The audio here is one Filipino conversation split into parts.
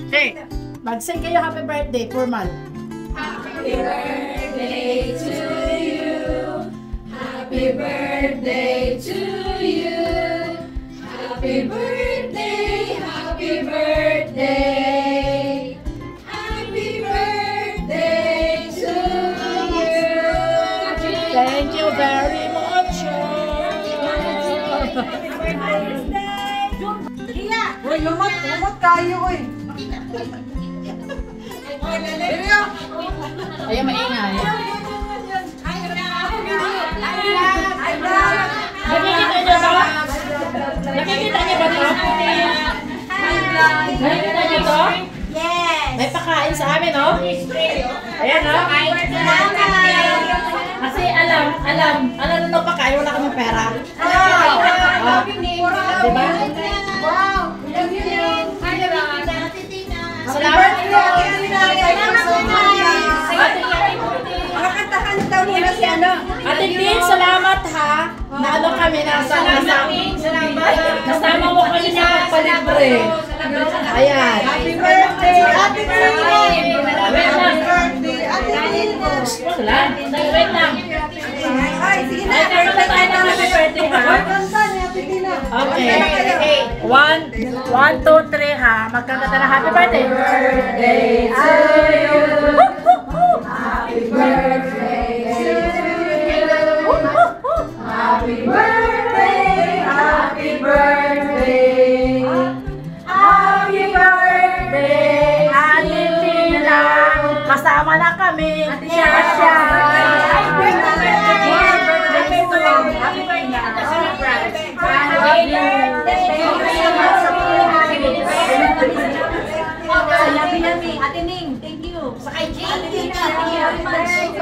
Hey, mag-sing kayo happy birthday, formal. Happy birthday to you. Happy birthday to you. Happy birthday, happy birthday. Happy birthday to you. Thank you very much. Uy, lumot kayo, uy. Ayaw maingay. Nakikita niyo ba? Nakikita niyo ba ito? Nakikita niyo ito? Yes. May pakain sa amin, no? Ayan, no? Kasi alam na pakain, wala kaming pera. Diba? Wow. Salamat po. Makakanta muna si ano. Ate Tin, salamat ha. Naano kami nasama mo kami sa pagpalibre. Ayan. Happy birthday, Ate Tin. Wait lang. Wait lang. Ay, sige na. Ay, kanta tayo ng happy birthday ha. Kanta ni Ate Tin na. Okay. 1, 2, 3 ha. Magkakanta na happy birthday. Birthday to you. Happy birthday to you. Happy birthday, happy birthday. Happy birthday, Ate Tina, kasama na kami. Siya. Yummy. Ate Ning, thank you. Sa kay Jane, thank you very much. Thank you,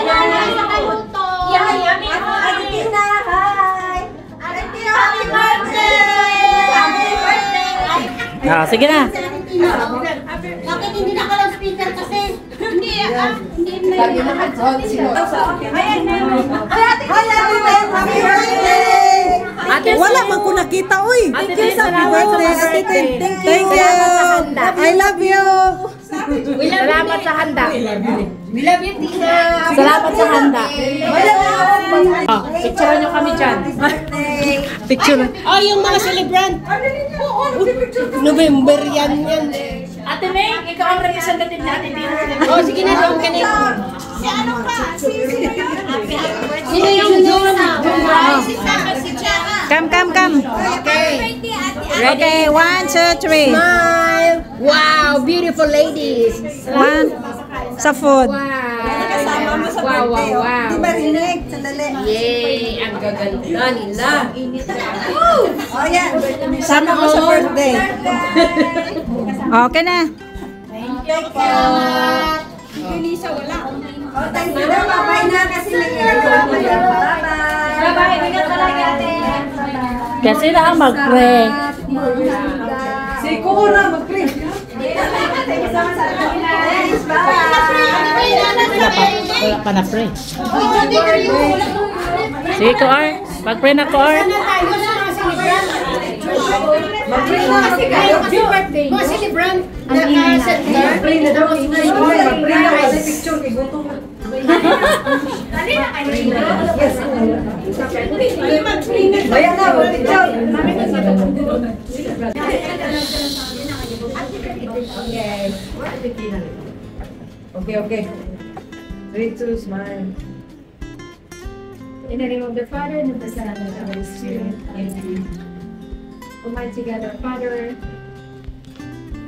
Nana. Sa kay Luto. Yummy. Ate Tina, hi. Ate Tina, happy birthday! Happy birthday! Sige na. Bakit hindi naka-loudspeaker kasi? Hindi, hindi Lagi na sino? Ayan na. Happy birthday! Wala man ko nakita, uy. Ate Tin, Happy birthday, Ate Tin. Thank you. I love you. Salamat sa handa. We love you, Tina. Salamat sa handa. Picture nyo kami dyan. Picture. Oh, yung mga celebrant. November yan. Ate May, ikaw ang representative natin dito. Oh, sige na, doon ka na. Si ano pa? Sino yung doon? Si Sama, si Chara. Come. Okay. Okay, 1, 2, 3. Smile. Wow, beautiful ladies. One. Sa food. Kasama mo sa birthday. Wow. Di ba rinig? Sandali. Yay! Ang gaganda nila. Oh, yan. Sama mo sa birthday. Okay na. Lisa, wala. Oh, thank you. Bye-bye na kasi nag-bye. Bye-bye. Ingat talaga, ate. Kasi na ang mag-pray. Si Kura, mag-pray. Wala pa na pray. Sige ko, Ar. Mag-pray na ko, Ar. Mag-pray na kasi kayo. Happy birthday. Mga celebrant. Ang ingay. Mag-pray na daw. Mag-pray na kasi picture kay Guto. Yes. Bayan na, picture. Okay. 3, 2, smile. In the name of the Father, and of the Son, and of the Holy Spirit. Amen. Almighty God, our Father,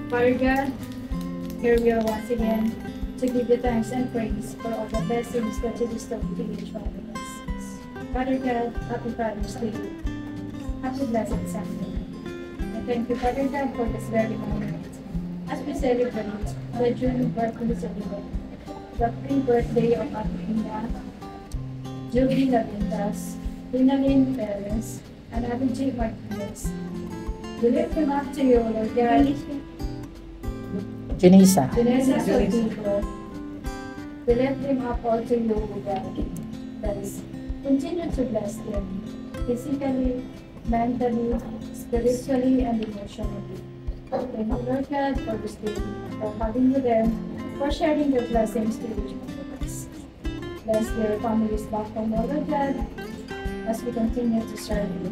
Father God, here we are once again to give you thanks and praise for all the blessings that you bestow to each one of us. Father God, happy Father's Day. Happy Blessed Sunday. And thank you, Father God, for this very moment as we celebrate the June birthday celebration, the pre-birthday of Ate Julie Lavintas, Lynn Perez, and Ate J. Martinez. We lift them up to you, Lord God. Junisa. Vanessa Sotico. We lift them up all to you, Lord God. That is, continue to bless them physically, mentally, spiritually, and emotionally. Thank you, Lord God, for this day, for having you them, for sharing your blessings to each one of us. Bless their families back home, Lord God, as we continue to serve you.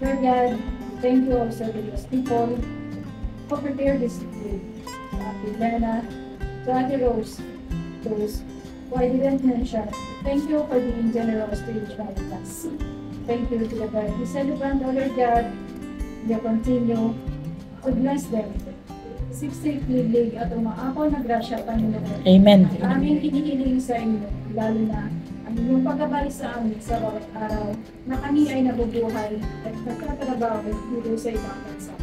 Lord God, thank you also to those people who prepared this food. To Ate Lena, to Ate Rose, those who I didn't mention. Thank you for being generous to each one of us. Thank you to the birthday celebrant, O Lord God. You continue to bless them. Siksik, lilig, at umaapaw na grasya, Panginoon. Amen. Aming hinihiling sa inyo, lalo na ang inyong paggabay sa amin sa bawat araw na kami ay nabubuhay at nagtatrabaho dito sa ibang bansa.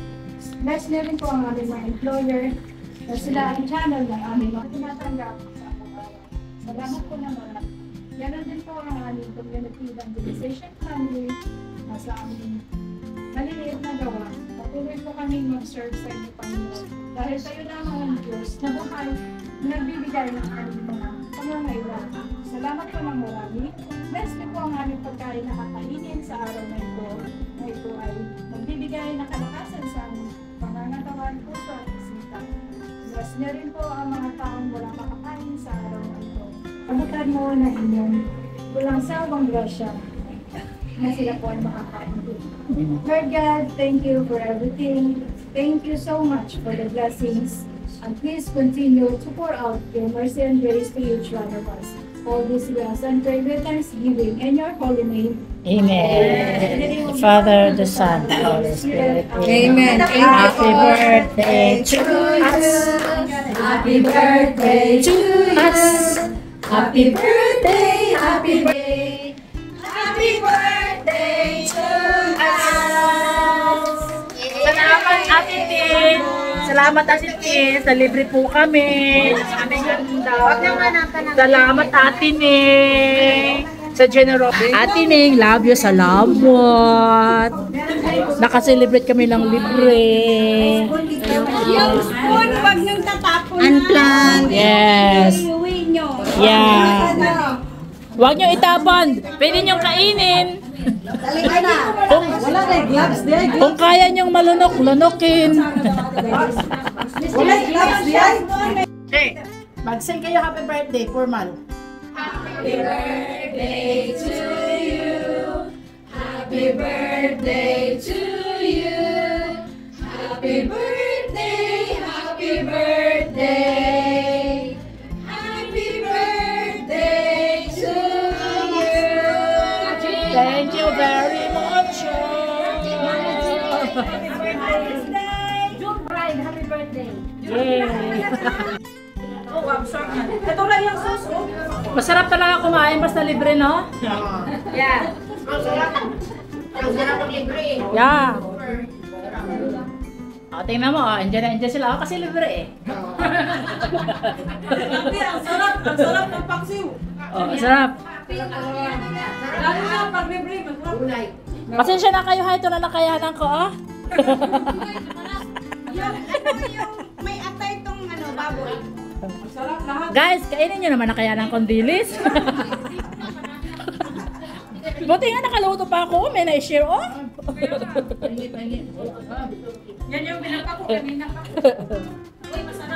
Bless na rin po ang aming mga employer na sila ang channel ng aming mga tinatanggap sa araw-araw. Salamat po na marami. Ganon din po ang aming community evangelization family na sa aming maliliit na gawa. Patuloy po kami mag-serve sa inyo, Panginoon. Dahil tayo lamang ang Diyos na buhay na nagbibigay ng aming mga pangangailangan. Salamat po ng marami. Bless niyo po ang aming pagkain na kakainin sa araw na ito. Na ito ay magbibigay ng kalakasan sa aming pangangatawan po sa isita. Bless niyo rin po ang mga taong walang makakain sa araw na ito. Pagutan mo na inyong walang sawang grasya na sila po ay makakain din. Lord God, thank you for everything. Thank you so much for the blessings. And please continue to pour out your mercy and grace to each one of us. All this we ask and pray with thanksgiving in your holy name. Amen. The Father, the Son, the Holy Spirit. Amen. Happy birthday to us. Happy birthday to us. Happy birthday, happy birthday. Happy birthday to us. Salamat, Ate Tin. Salamat, Ate Tin. Sa libre po kami. Sa aming ganda. Salamat, Ate Ning. Sa general. Ate Ning, love you. Salamat. Nakaselebrate kami ng libre. Yung spoon, wag nang tatapon. Unplanned. Yes. Iuwi nyo. Yeah. Huwag nyo itapon. Pwede nyo kainin. Talika na. Wala na gloves din. Kung kaya nyong malunok, lunokin. Wala gloves din. Okay. Mag-sing kayo happy birthday, formal. Happy birthday to you. Happy birthday to you. Happy birthday, happy birthday. Happy birthday to you. Thank you very much. June Pride, happy birthday. Yay. Ito lang yung sauce, oh. Masarap talaga kumain basta libre, no? Yeah. Ang sarap ng libre. Yeah. O, tingnan mo, enjoy na enjoy sila. Kasi libre eh. Ang sarap ng paksiw. O, masarap. Lalo na pag libre, masarap. Pasensya na kayo, ha? Ito na nakayanan ko, ah. Yung may atay tong baboy. Sarap lahat. Guys, kainin nyo naman nakayanan kong dilis. Buti nga nakaluto pa ako, may na-share, oh. Yan yung binapa ko kanina pa. Uy, masarap.